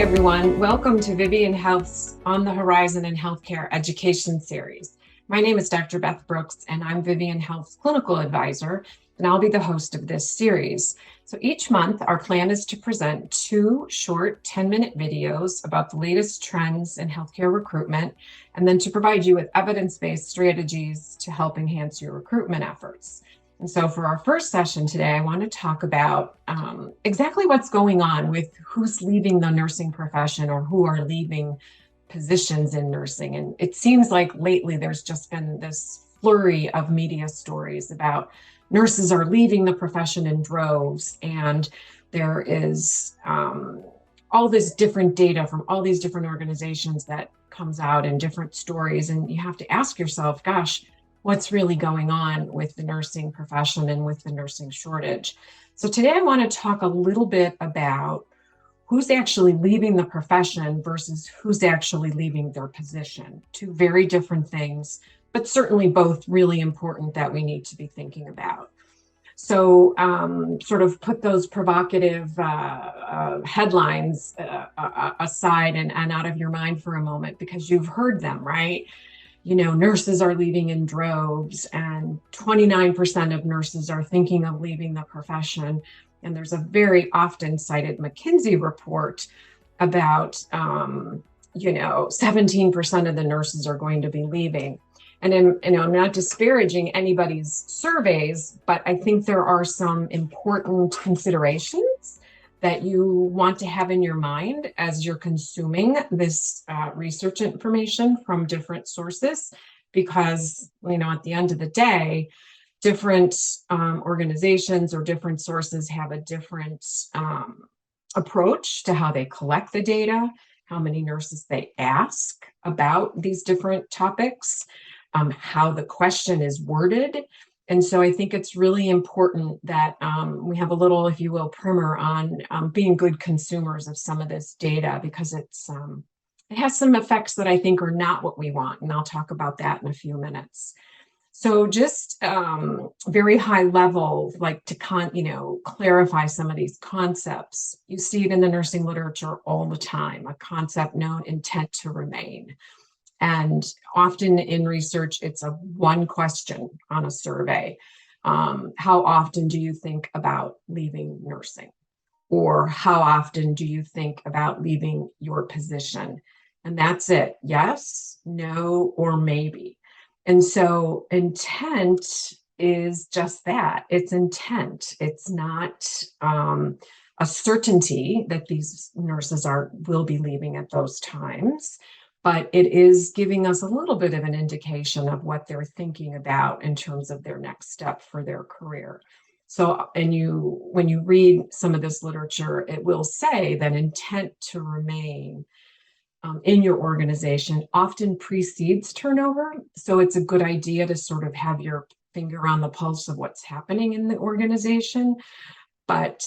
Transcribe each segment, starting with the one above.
Hi, everyone. Welcome to Vivian Health's On the Horizon in Healthcare Education Series. My name is Dr. Beth Brooks, and I'm Vivian Health's clinical advisor, and I'll be the host of this series. So each month, our plan is to present 2 short 10-minute videos about the latest trends in healthcare recruitment, and then to provide you with evidence-based strategies to help enhance your recruitment efforts. And so for our first session today, I want to talk about exactly what's going on with who's leaving the nursing profession or who are leaving positions in nursing. And it seems like lately there's just been this flurry of media stories about nurses are leaving the profession in droves, and there is all this different data from all these different organizations that comes out in different stories. And you have to ask yourself, gosh, what's really going on with the nursing profession and with the nursing shortage. So today I want to talk a little bit about who's actually leaving the profession versus who's actually leaving their position. 2 very different things, but certainly both really important that we need to be thinking about. So sort of put those provocative headlines aside and out of your mind for a moment, because you've heard them, right? You know, nurses are leaving in droves, and 29% of nurses are thinking of leaving the profession. And there's a very often cited McKinsey report about, 17% of the nurses are going to be leaving. And I'm not disparaging anybody's surveys, but I think there are some important considerations that you want to have in your mind as you're consuming this research information from different sources, because, at the end of the day, different organizations or different sources have a different approach to how they collect the data, how many nurses they ask about these different topics, how the question is worded. And so I think it's really important that we have a little, if you will, primer on being good consumers of some of this data, because it has some effects that I think are not what we want. And I'll talk about that in a few minutes. So just very high level, like to clarify some of these concepts. You see it in the nursing literature all the time, a concept known intent to remain. And often in research, it's a one question on a survey. How often do you think about leaving nursing? Or how often do you think about leaving your position? And that's it. Yes, no, or maybe. And so intent is just that. It's intent. It's not a certainty that these nurses will be leaving at those times, but it is giving us a little bit of an indication of what they're thinking about in terms of their next step for their career. So, when you read some of this literature, it will say that intent to remain in your organization often precedes turnover. So it's a good idea to sort of have your finger on the pulse of what's happening in the organization. But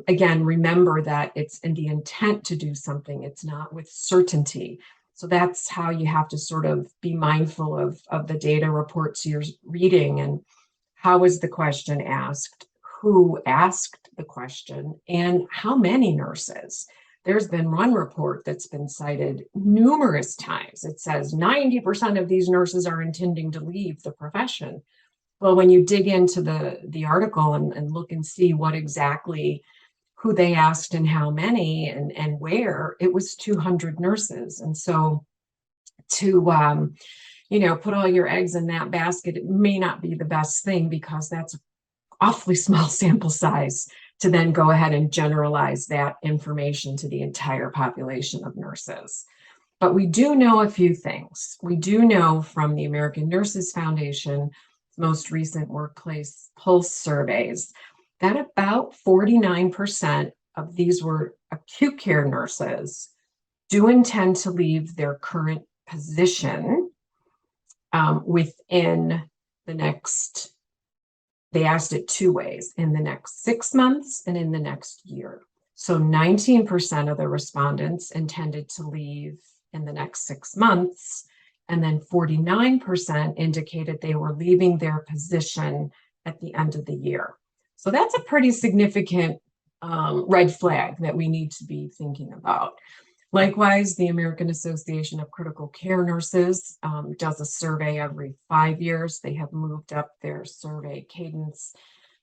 again, remember that it's in the intent to do something. It's not with certainty. So that's how you have to sort of be mindful of the data reports you're reading, and how was the question asked, who asked the question, and how many nurses. There's been one report that's been cited numerous times. It says 90% of these nurses are intending to leave the profession. Well, when you dig into the article and look and see what exactly, who they asked and how many and where, it was 200 nurses. And so to, put all your eggs in that basket, it may not be the best thing, because that's an awfully small sample size to then go ahead and generalize that information to the entire population of nurses. But we do know a few things. We do know from the American Nurses Foundation most recent workplace pulse surveys that about 49% of these were acute care nurses do intend to leave their current position within the next, they asked it 2 ways, in the next 6 months and in the next year. So 19% of the respondents intended to leave in the next 6 months, and then 49% indicated they were leaving their position at the end of the year. So that's a pretty significant red flag that we need to be thinking about. Likewise, the American Association of Critical Care Nurses does a survey every 5 years. They have moved up their survey cadence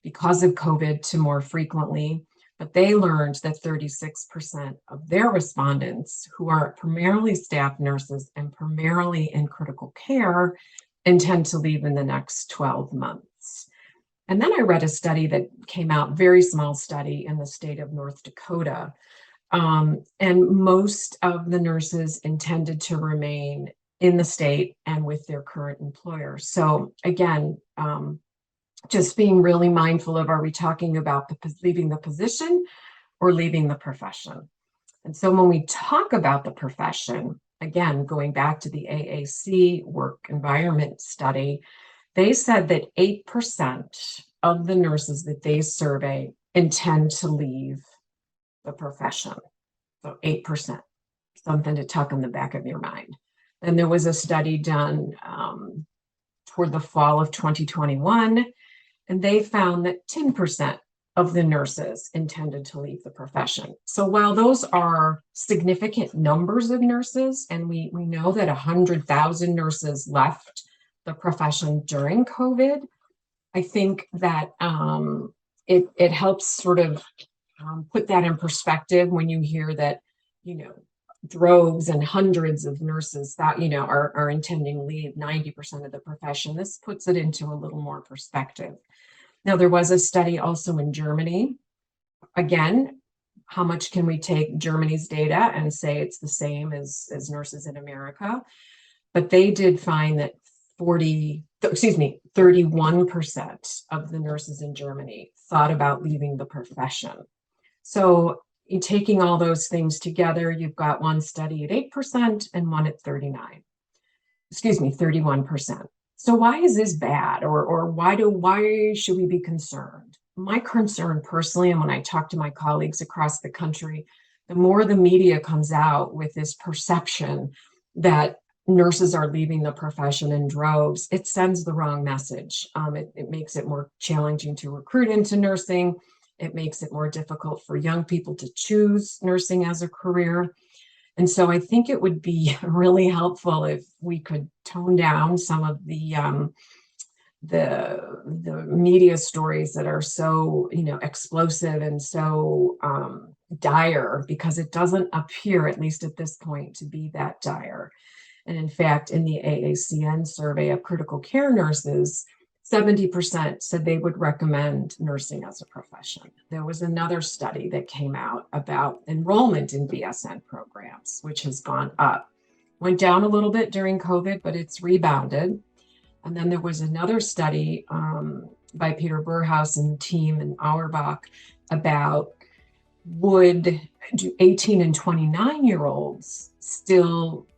because of COVID to more frequently, but they learned that 36% of their respondents, who are primarily staff nurses and primarily in critical care, intend to leave in the next 12 months. And then I read a study that came out, very small study in the state of North Dakota. And most of the nurses intended to remain in the state and with their current employer. So again, just being really mindful of, are we talking about leaving the position or leaving the profession? And so when we talk about the profession, again, going back to the AAC work environment study, they said that 8% of the nurses that they survey intend to leave the profession. So 8%, something to tuck in the back of your mind. Then there was a study done toward the fall of 2021, and they found that 10% of the nurses intended to leave the profession. So while those are significant numbers of nurses, and we know that 100,000 nurses left the profession during COVID, I think that it helps sort of put that in perspective when you hear that, droves and hundreds of nurses that, are intending to leave 90% of the profession. This puts it into a little more perspective. Now, there was a study also in Germany. Again, how much can we take Germany's data and say it's the same as nurses in America? But they did find that 31% of the nurses in Germany thought about leaving the profession. So in taking all those things together, you've got one study at 8% and one at 31%. So why is this bad, or why should we be concerned? My concern personally, and when I talk to my colleagues across the country, the more the media comes out with this perception that nurses are leaving the profession in droves, it sends the wrong message. It makes it more challenging to recruit into nursing. It makes it more difficult for young people to choose nursing as a career. And so I think it would be really helpful if we could tone down some of the media stories that are so, explosive and so dire, because it doesn't appear, at least at this point, to be that dire. And in fact, in the AACN survey of critical care nurses, 70% said they would recommend nursing as a profession. There was another study that came out about enrollment in BSN programs, which has gone up. Went down a little bit during COVID, but it's rebounded. And then there was another study by Peter Burhouse and team in Auerbach about do 18 and 29-year-olds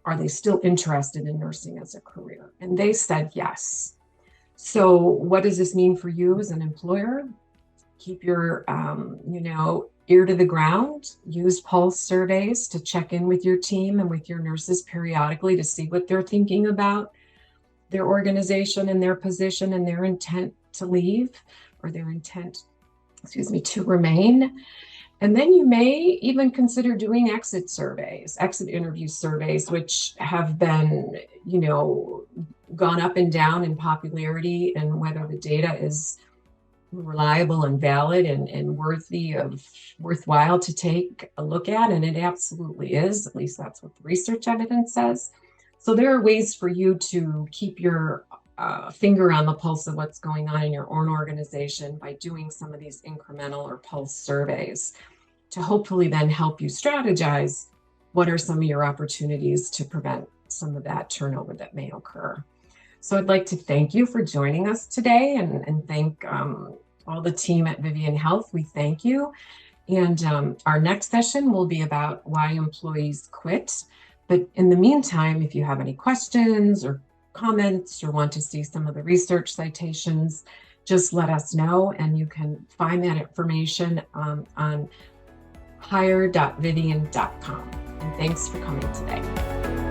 are they still interested in nursing as a career? And they said yes. So what does this mean for you as an employer? Keep your, ear to the ground. Use pulse surveys to check in with your team and with your nurses periodically to see what they're thinking about their organization and their position and their intent to leave, or their intent, to remain. And then you may even consider doing exit interview surveys, which have been, gone up and down in popularity, and whether the data is reliable and valid and worthwhile to take a look at. And it absolutely is. At least that's what the research evidence says. So there are ways for you to keep your finger on the pulse of what's going on in your own organization by doing some of these incremental or pulse surveys to hopefully then help you strategize what are some of your opportunities to prevent some of that turnover that may occur. So I'd like to thank you for joining us today, and thank all the team at Vivian Health. We thank you. And our next session will be about why employees quit. But in the meantime, if you have any questions or comments or want to see some of the research citations, just let us know, and you can find that information on hire.vivian.com. And thanks for coming today.